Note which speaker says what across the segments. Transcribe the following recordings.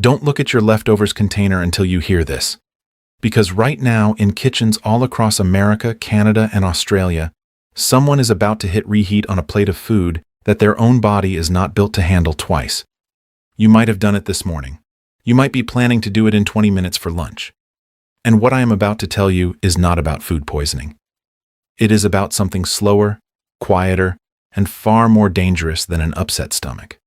Speaker 1: Don't look at your leftovers container until you hear this. Because right now, in kitchens all across America, Canada, and Australia, someone is about to hit reheat on a plate of food that their own body is not built to handle twice. You might have done it this morning. You might be planning to do it in 20 minutes for lunch. And what I am about to tell you is not about food poisoning. It is about something slower, quieter, and far more dangerous than an upset stomach.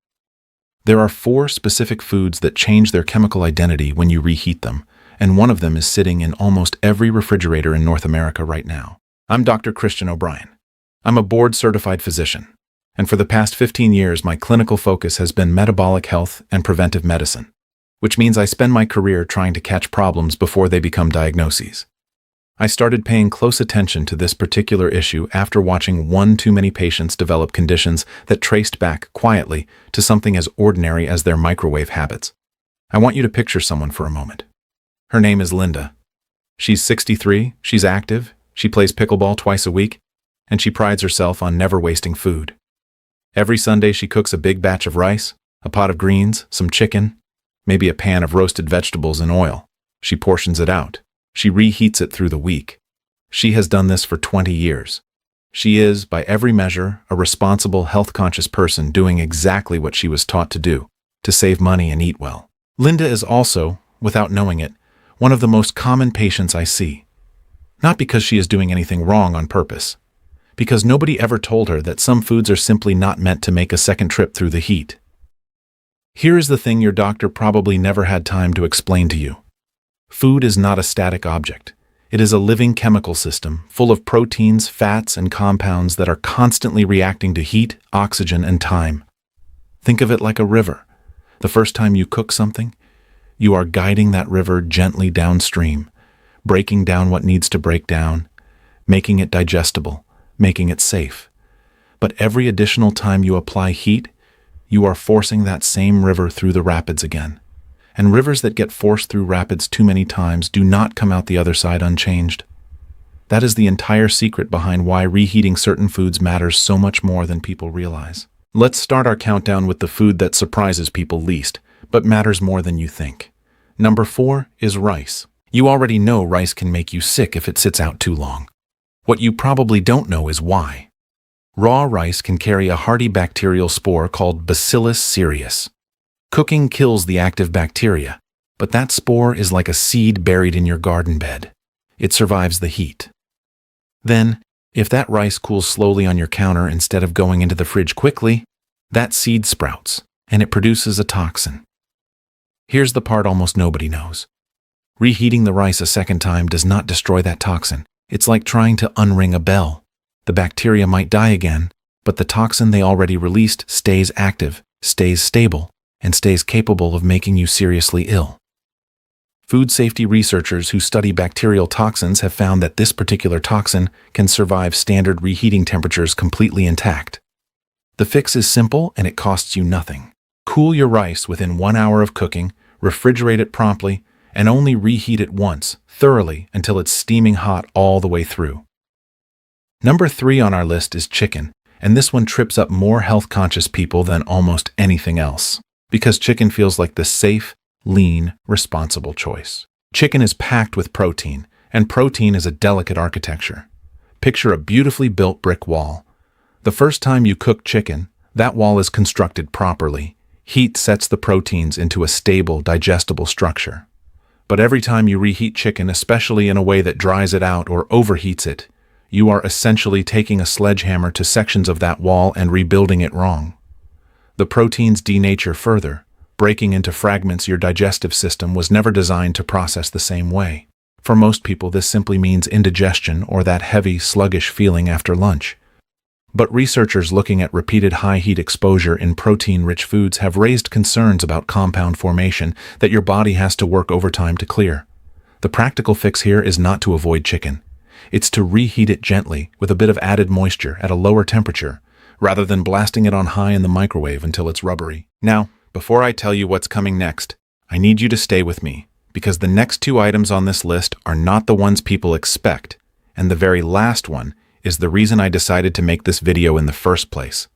Speaker 1: There are 4 specific foods that change their chemical identity when you reheat them, and one of them is sitting in almost every refrigerator in North America right now. I'm Dr. Christian O'Brien. I'm a board-certified physician, and for the past 15 years my clinical focus has been metabolic health and preventive medicine, which means I spend my career trying to catch problems before they become diagnoses. I started paying close attention to this particular issue after watching one too many patients develop conditions that traced back quietly to something as ordinary as their microwave habits. I want you to picture someone for a moment. Her name is Linda. She's 63, she's active, she plays pickleball twice a week, and she prides herself on never wasting food. Every Sunday she cooks a big batch of rice, a pot of greens, some chicken, maybe a pan of roasted vegetables in oil. She portions it out. She reheats it through the week. She has done this for 20 years. She is, by every measure, a responsible, health-conscious person doing exactly what she was taught to do, to save money and eat well. Linda is also, without knowing it, one of the most common patients I see. Not because she is doing anything wrong on purpose, because nobody ever told her that some foods are simply not meant to make a second trip through the heat. Here is the thing your doctor probably never had time to explain to you. Food is not a static object. It is a living chemical system full of proteins, fats, and compounds that are constantly reacting to heat, oxygen, and time. Think of it like a river. The first time you cook something, you are guiding that river gently downstream, breaking down what needs to break down, making it digestible, making it safe. But every additional time you apply heat, you are forcing that same river through the rapids again. And rivers that get forced through rapids too many times do not come out the other side unchanged. That is the entire secret behind why reheating certain foods matters so much more than people realize. Let's start our countdown with the food that surprises people least, but matters more than you think. Number 4 is rice. You already know rice can make you sick if it sits out too long. What you probably don't know is why. Raw rice can carry a hardy bacterial spore called Bacillus cereus. Cooking kills the active bacteria, but that spore is like a seed buried in your garden bed. It survives the heat. Then, if that rice cools slowly on your counter instead of going into the fridge quickly, that seed sprouts, and it produces a toxin. Here's the part almost nobody knows. Reheating the rice a second time does not destroy that toxin. It's like trying to unring a bell. The bacteria might die again, but the toxin they already released stays active, stays stable, and stays capable of making you seriously ill. Food safety researchers who study bacterial toxins have found that this particular toxin can survive standard reheating temperatures completely intact. The fix is simple and it costs you nothing. Cool your rice within 1 hour of cooking, refrigerate it promptly, and only reheat it once, thoroughly, until it's steaming hot all the way through. Number 3 on our list is chicken, and this one trips up more health-conscious people than almost anything else. Because chicken feels like the safe, lean, responsible choice. Chicken is packed with protein, and protein is a delicate architecture. Picture a beautifully built brick wall. The first time you cook chicken, that wall is constructed properly. Heat sets the proteins into a stable, digestible structure. But every time you reheat chicken, especially in a way that dries it out or overheats it, you are essentially taking a sledgehammer to sections of that wall and rebuilding it wrong. The proteins denature further, breaking into fragments your digestive system was never designed to process the same way. For most people, this simply means indigestion or that heavy, sluggish feeling after lunch. But researchers looking at repeated high heat exposure in protein-rich foods have raised concerns about compound formation that your body has to work overtime to clear. The practical fix here is not to avoid chicken. It's to reheat it gently with a bit of added moisture at a lower temperature, rather than blasting it on high in the microwave until it's rubbery. Now, before I tell you what's coming next, I need you to stay with me, because the next 2 items on this list are not the ones people expect, and the very last one is the reason I decided to make this video in the first place.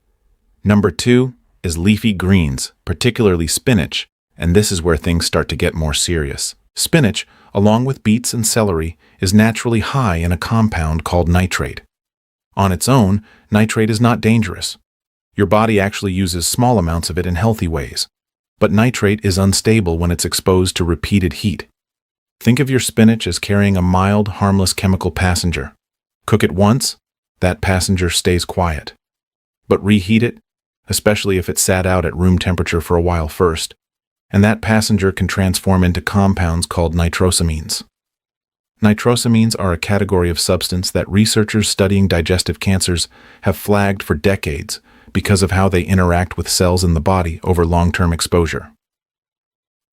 Speaker 1: Number 2 is leafy greens, particularly spinach, And this is where things start to get more serious. Spinach, along with beets and celery, is naturally high in a compound called nitrate. On its own, nitrate is not dangerous. Your body actually uses small amounts of it in healthy ways. But nitrate is unstable when it's exposed to repeated heat. Think of your spinach as carrying a mild, harmless chemical passenger. Cook it once, that passenger stays quiet. But reheat it, especially if it sat out at room temperature for a while first, and that passenger can transform into compounds called nitrosamines. Nitrosamines are a category of substance that researchers studying digestive cancers have flagged for decades because of how they interact with cells in the body over long-term exposure.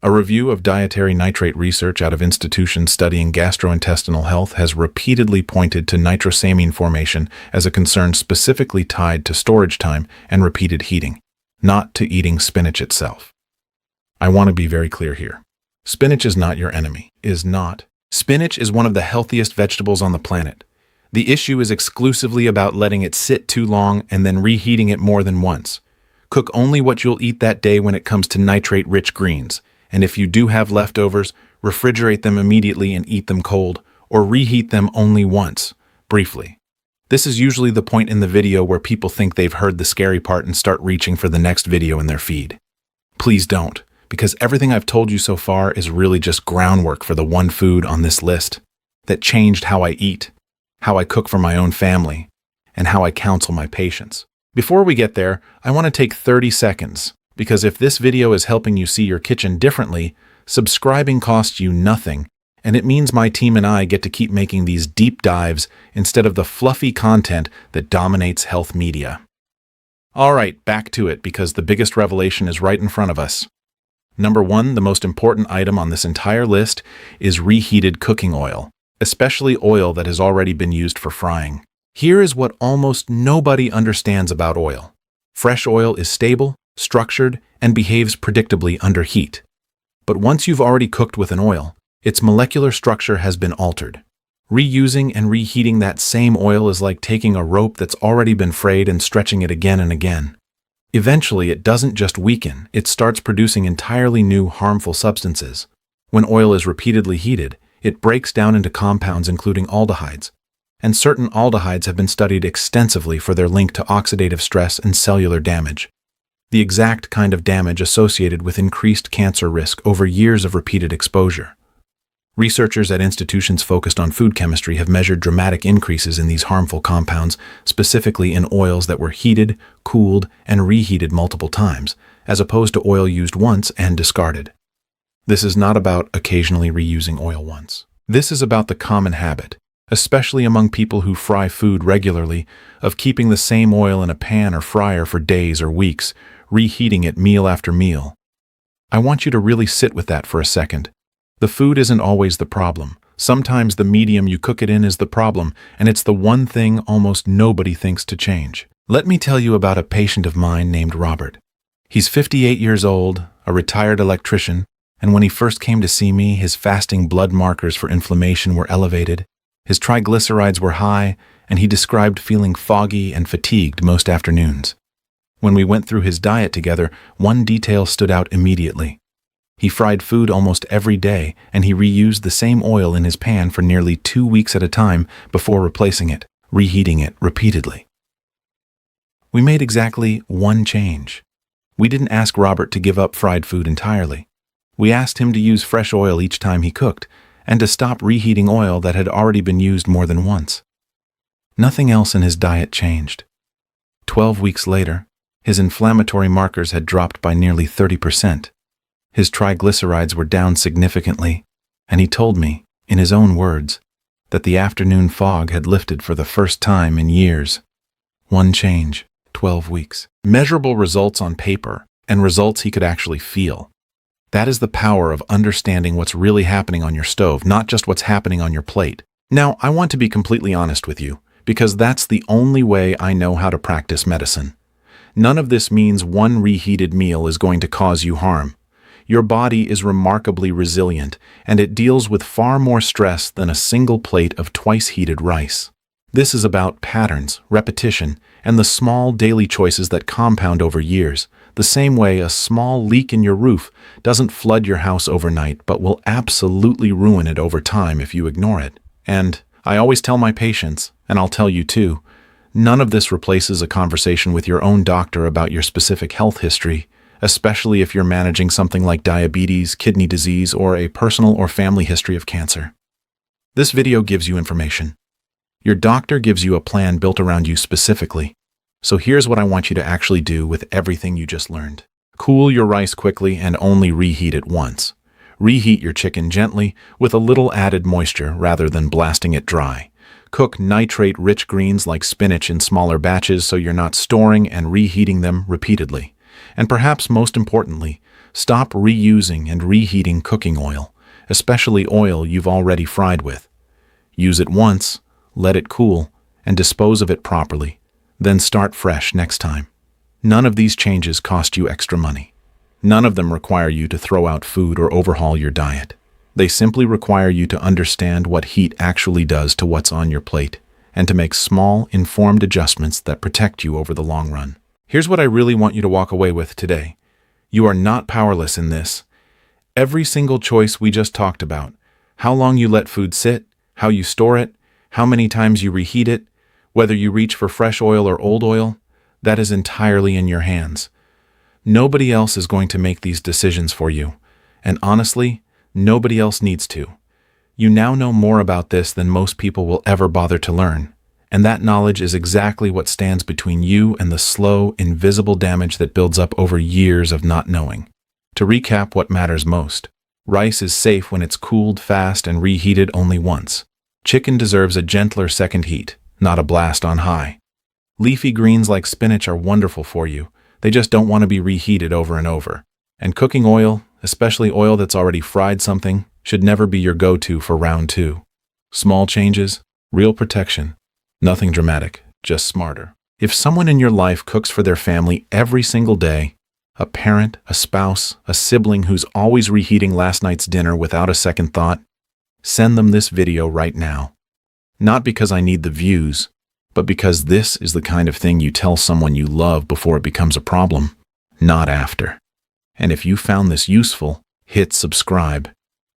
Speaker 1: A review of dietary nitrate research out of institutions studying gastrointestinal health has repeatedly pointed to nitrosamine formation as a concern specifically tied to storage time and repeated heating, not to eating spinach itself. I want to be very clear here. Spinach is not your enemy. Spinach is one of the healthiest vegetables on the planet. The issue is exclusively about letting it sit too long and then reheating it more than once. Cook only what you'll eat that day when it comes to nitrate-rich greens. And if you do have leftovers, refrigerate them immediately and eat them cold, or reheat them only once, briefly. This is usually the point in the video where people think they've heard the scary part and start reaching for the next video in their feed. Please don't, because everything I've told you so far is really just groundwork for the one food on this list that changed how I eat, how I cook for my own family, and how I counsel my patients. Before we get there, I want to take 30 seconds. Because if this video is helping you see your kitchen differently, subscribing costs you nothing, and it means my team and I get to keep making these deep dives instead of the fluffy content that dominates health media. All right, back to it, because the biggest revelation is right in front of us. Number 1, the most important item on this entire list is reheated cooking oil, especially oil that has already been used for frying. Here is what almost nobody understands about oil. Fresh oil is stable, structured, and behaves predictably under heat. But once you've already cooked with an oil, its molecular structure has been altered. Reusing and reheating that same oil is like taking a rope that's already been frayed and stretching it again and again. Eventually, it doesn't just weaken, it starts producing entirely new harmful substances. When oil is repeatedly heated, it breaks down into compounds including aldehydes. And certain aldehydes have been studied extensively for their link to oxidative stress and cellular damage. The exact kind of damage associated with increased cancer risk over years of repeated exposure. Researchers at institutions focused on food chemistry have measured dramatic increases in these harmful compounds, specifically in oils that were heated, cooled, and reheated multiple times, as opposed to oil used once and discarded. This is not about occasionally reusing oil once. This is about the common habit, especially among people who fry food regularly, of keeping the same oil in a pan or fryer for days or weeks, reheating it meal after meal. I want you to really sit with that for a second. The food isn't always the problem. Sometimes the medium you cook it in is the problem, and it's the one thing almost nobody thinks to change. Let me tell you about a patient of mine named Robert. He's 58 years old, a retired electrician, and when he first came to see me, his fasting blood markers for inflammation were elevated, his triglycerides were high, and he described feeling foggy and fatigued most afternoons. When we went through his diet together, one detail stood out immediately. He fried food almost every day, and he reused the same oil in his pan for nearly 2 weeks at a time before replacing it, reheating it repeatedly. We made exactly one change. We didn't ask Robert to give up fried food entirely. We asked him to use fresh oil each time he cooked, and to stop reheating oil that had already been used more than once. Nothing else in his diet changed. 12 weeks later, his inflammatory markers had dropped by nearly 30%. His triglycerides were down significantly, and he told me, in his own words, that the afternoon fog had lifted for the first time in years. One change, 12 weeks. Measurable results on paper, and results he could actually feel. That is the power of understanding what's really happening on your stove, not just what's happening on your plate. Now, I want to be completely honest with you, because that's the only way I know how to practice medicine. None of this means one reheated meal is going to cause you harm. Your body is remarkably resilient, and it deals with far more stress than a single plate of twice-heated rice. This is about patterns, repetition, and the small daily choices that compound over years, The same way a small leak in your roof doesn't flood your house overnight, but will absolutely ruin it over time if you ignore it. And I always tell my patients, and I'll tell you too, none of this replaces a conversation with your own doctor about your specific health history, especially if you're managing something like diabetes, kidney disease, or a personal or family history of cancer. This video gives you information. Your doctor gives you a plan built around you specifically. So here's what I want you to actually do with everything you just learned. Cool your rice quickly and only reheat it once. Reheat your chicken gently with a little added moisture rather than blasting it dry. Cook nitrate-rich greens like spinach in smaller batches so you're not storing and reheating them repeatedly. And perhaps most importantly, stop reusing and reheating cooking oil, especially oil you've already fried with. Use it once, let it cool, and dispose of it properly. Then start fresh next time. None of these changes cost you extra money. None of them require you to throw out food or overhaul your diet. They simply require you to understand what heat actually does to what's on your plate and to make small, informed adjustments that protect you over the long run. Here's what I really want you to walk away with today. You are not powerless in this. Every single choice we just talked about, how long you let food sit, how you store it, how many times you reheat it, whether you reach for fresh oil or old oil, that is entirely in your hands. Nobody else is going to make these decisions for you, and honestly, nobody else needs to. You now know more about this than most people will ever bother to learn, and that knowledge is exactly what stands between you and the slow, invisible damage that builds up over years of not knowing. To recap what matters most, rice is safe when it's cooled fast and reheated only once. Chicken deserves a gentler second heat, not a blast on high. Leafy greens like spinach are wonderful for you. They just don't want to be reheated over and over. And cooking oil, especially oil that's already fried something, should never be your go-to for round 2. Small changes, real protection. Nothing dramatic, just smarter. If someone in your life cooks for their family every single day, a parent, a spouse, a sibling who's always reheating last night's dinner without a second thought, send them this video right now. Not because I need the views, but because this is the kind of thing you tell someone you love before it becomes a problem, not after. And if you found this useful, hit subscribe,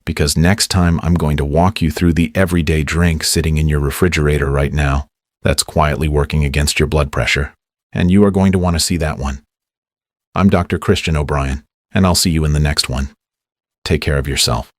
Speaker 1: because next time I'm going to walk you through the everyday drink sitting in your refrigerator right now that's quietly working against your blood pressure, and you are going to want to see that one. I'm Dr. Christian O'Brien, and I'll see you in the next one. Take care of yourself.